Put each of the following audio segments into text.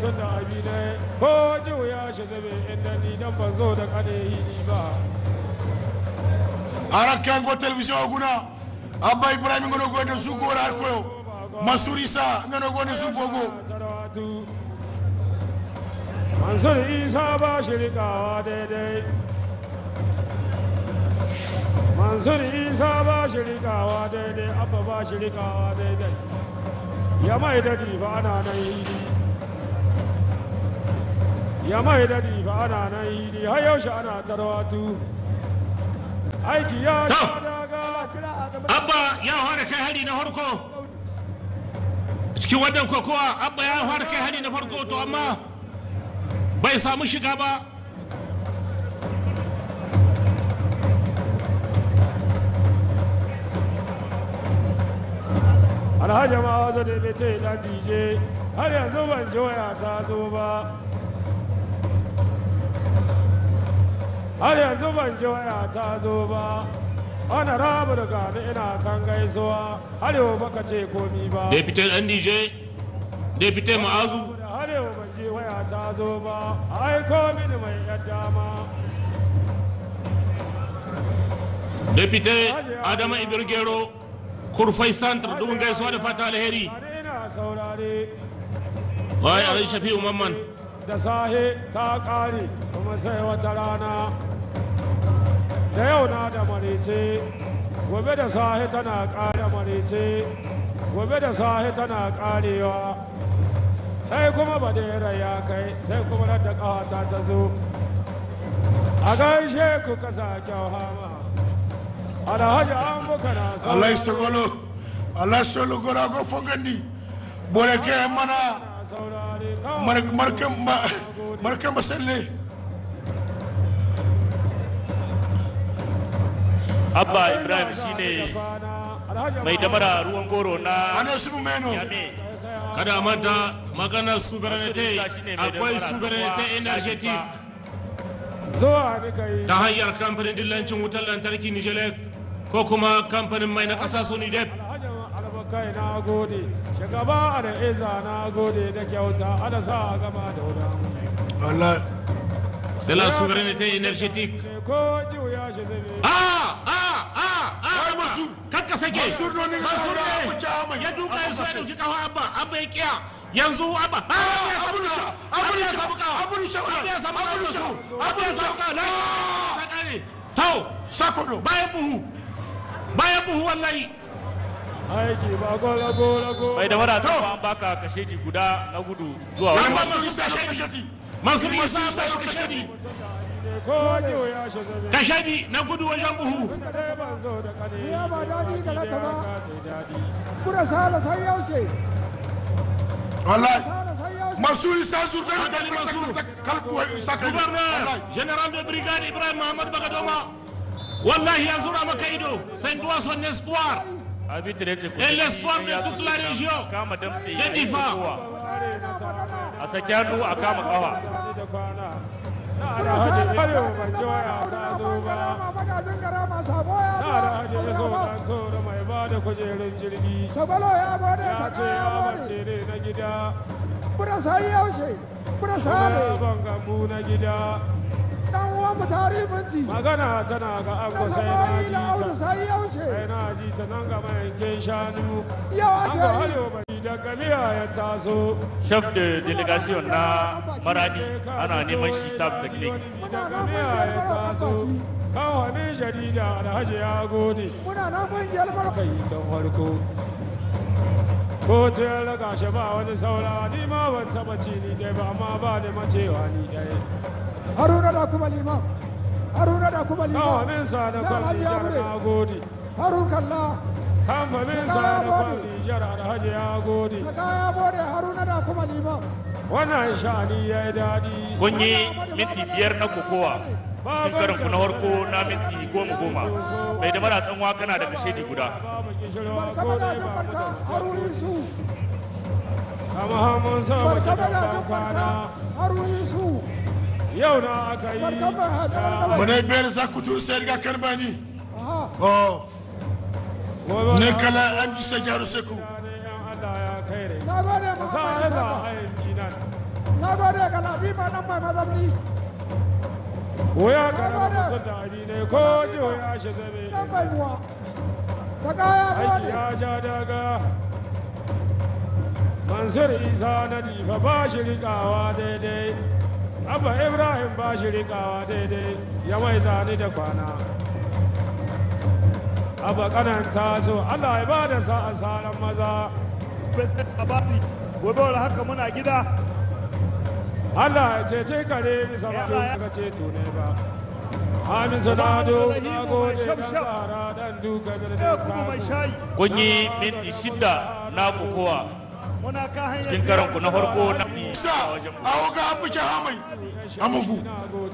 tun da abi ne ko juya shi zabe inda ni dan ban zo da kane ni ba arakan go television aguna Abba Ibrahim ngono gonde su gora arkoyo Mansour Issa ngono gonde su bogo Mansour Issa ba shirikawa daidai Mansour Issa ba shirikawa daidai Abba ba shirikawa daidai ya mai da difa ana nan yi ya mai da difa ana nan yi har yaushe ana tarwatu aiki ya daga Abba ya fara kai hari na farko cikin wannan kokowa Abba ya fara kai hari na farko to amma bai samu shiga ba Alhaji Ma'azu da Bete dan DJ har yanzu ban ji waya ta zo ba har yanzu ban ji waya ta zo ba ana rabu da gani ina kan gaisuwa har yau baka ce komi ba Deputy dan DJ Deputy Ma'azu har yau ban ji waya ta zo ba ai komi ne mai yadda ma Deputy Adama Ibirgero Kurfai Santar dubin gaisuwa da fata alheri wai alai Shafi'u Mamman da sahe ta kare kuma sai wata rana da yau na da marece gobe da sahe tana kare marece gobe da sahe tana karewa sai kuma badera ya kai sai kuma da kawata ta zo a gaishe ku kasa kyau hama Alhaji an muka na Allah isogolo Allah solo gora go fogandi bore ke mana markan basalle Abba Ibrahim shine mai damara ruwan goro na Anasu Meno kada manta maganar sovereignty akwai sovereignty energetic ta hanyar kamfanin dillancin wutar lantarki Nijelek ko kuma kamfanin mai na ƙasa Sonidep. Albakai na gode, shugaba da Iza na gode da kyauta, ana sa a gama da wuda. Allah. C'est la souveraineté énergétique. Ai Mansour, kakka sake. Mansour ne ya duka ya so ya dauki kawo Abba, Abba ya kiya. Yanzu Abba. Abu ya samu kawo. Abu ya samu kawo. Ta kare. Tau, sakodo. Bayan buhu wallahi. Aiki ba gola. mai damara ta an baka kasheji guda na gudu zuwa wani Mansour Issa kashedi. Kashedi na gudu wajen buhu. Ya ba dadi ga lata ba. Kura sala sai yaushe. Wallahi. Mansour Issa zurta da kalku saka. Gouverneur général de brigade Ibrahim Mohamed Bagadoma. Wallahi ya zura maka ido. C'est toi son espoir. Et l'espoir de toute la région. De Difa. a saki hannu a kama kawa Sagwalo ya gode ta kaya gode bura sai yaushe bura sale na gida dan uwa mu tari minti magana tana ga abu sai na ji na audu sai yaushe sai na ji ta nan ga mai yankin shanu yawa an ga hayo bai da gamiya ya taso chef de délégation na Maradi ana neman shi tab da clinic da gamiya ya taso kawo ne jarida alhaji ya gode muna nan kungiyar barka kai ta farko ko ta raga shi ba wani saura ni ma ban taba ci ni dai ba amma ba ne macewa ni dai Haruna da kuma liman kawamin sa da kwalijar na gode Harun kalla kamfanin sa da kwalijar alhaji ya gode ta kaya gode Haruna da kuma liman wannan sha'ani ya yi daɗi kun yi minti 5 na kokowa cikin karin ku na farko na minti 10 mai da mara tsanwa kana da kashe guda Harun su kama hamun sa wace da kwana Harun su yau na aka yi Mune biyar za ku turu sai riga kan bani. Ne kala an ji sai jaru sai ku. na gode Muhammad Saka na gode ga ladima nan mai mazamni Wuya gara mutum da abi ne ko jiho ya shi zabe. nan mai buwa ta kaya Aiki gode ya sha daga. Mansur Isa na difa ba shi rikawa daidai. Abba Ibrahim ba shi rikawa daidai. Ya mai zane da kwana. Abba kanan taso Allah ya ba da sa'an saran maza. gobe wala haka muna gida Allah ya cece kare bisa ba ka ceto ne ba. Amin sanado na gode dan tsara dan duka da kuma mai shayi kun yi minti 6 na kokowa muna ka hanyar cikin karan ku na farko na Issa a waga abu shahamai amugu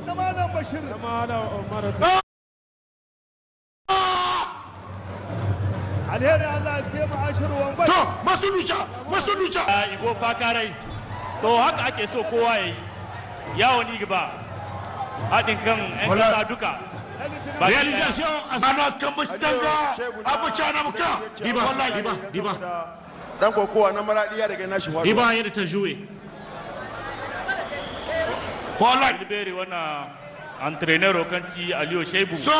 da malam bashir da malam Umar ta alheri Allah ya ke mu ashirwan bai to masulucha a igo fakarai to haka ake so kowa ya yi yawon ni gaba haɗin kan 'yan Wala. ƙasa duka ba Realisation ana kan danga abu chana muka Iba, wallahi Iba. Dan kokowa na maradiya daga nashi faruwa. Iba yadda ta juye. wallahi liberi wannan entraîneur kanci aliyo shaibu so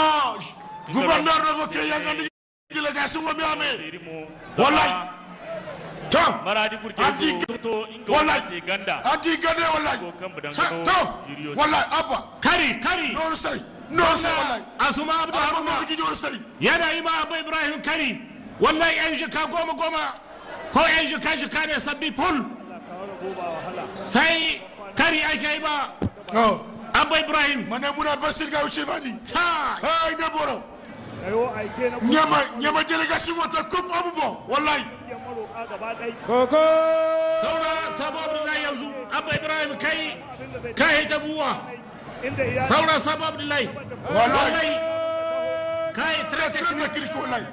gouverneur de boke yanga ni delegation wa miame Irimo, wallahi to maradi kurke Anti- to inga wallahi sai ganda adi gade wallahi ko kan budan to gado jiriyo wallahi abba Kari. no say wallahi Asuma Abdu abba Haruna. ma biji no say Yana yi ma Abba Ibrahim Kari. Wallahi 'yan jika goma. Ko 'yan jika ne sabbi ful. Sai Kari ake yi ba oh Abba Ibrahim. mana muna basir ga wuce bani Ta. hey na boro ayo aike na nyama delegation wata kup abubo wallahi kungiyar maroka gaba ɗai koko Saura Sabo Abdullahi yanzu. Abba Ibrahim kai ta buwa. inda iya Saura Sabo Abdullahi. wallahi Kai c'est trata très technique wallahi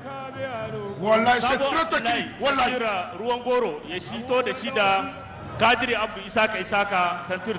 wallahi c'est Sabo très Abdullahi technique wallahi Samira ruwan goro ya shito da shi da kadiri abdu isaka santur